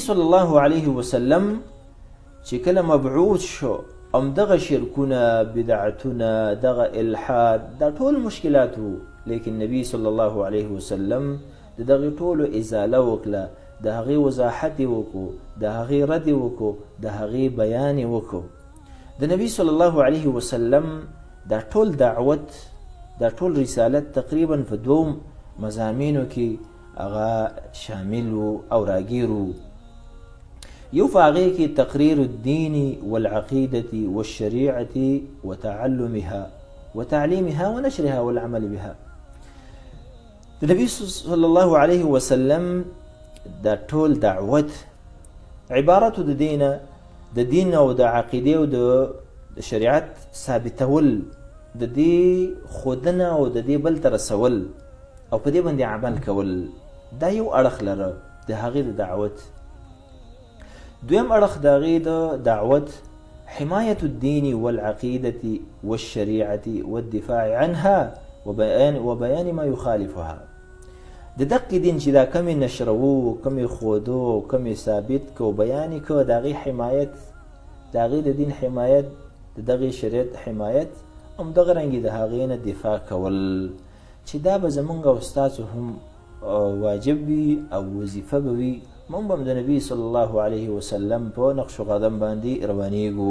صلی الله علیه وسلم چې کله مبعوث شو، همدغه شرکونه، بدعتونه، دغه الحاد، دا ټول مشکلات وو، لیکن نبی صلی الله علیه وسلم د دغې ټولو ازاله وکړه، د هغې وضاحت یې وکړو، د هغې رد یې وکړو، د هغې بیان یې وکړو. د نبی صلی الله علیه وسلم دا ټول دعوت، دا ټول رسالت تقریبا په دوو مضامینو کې هغه شامل و او راګیر و. یو په هغې کې تقریر الدین والعقیدة والشریعة وتعلمها وتعلیمها ونشرها والعمل بها. د نبی صلی الله علیه وسلم دا ټول دعوت عبارت د دین او د عقیدې او د شریعت ثابتول، د دې ښودنه او د دې بل ته رسول او په دې باندې عمل کول، دا یو اړخ لره د هغې د دعوت. دویم اړخ د هغې د دعوت حمایة الدین والعقیدة والشریعة والدفاع عنها وبیان ما یخالفها. د دقې دین چې دا کمې نشروو، کمې ښودو، کمې ثابت کو، بیان یې کو، د هغې حمایت، د هغې د دین حمایت، د دغې شریعت حمایت، همدغه رنګې د هغې نه دفاع کول، چې دا به زمونږ او ستاسو هم واجب وي او وظیفه به وي. مونږ به هم د نبي صلی الله علیه وسلم په نقش و قدم باندې روانېږو.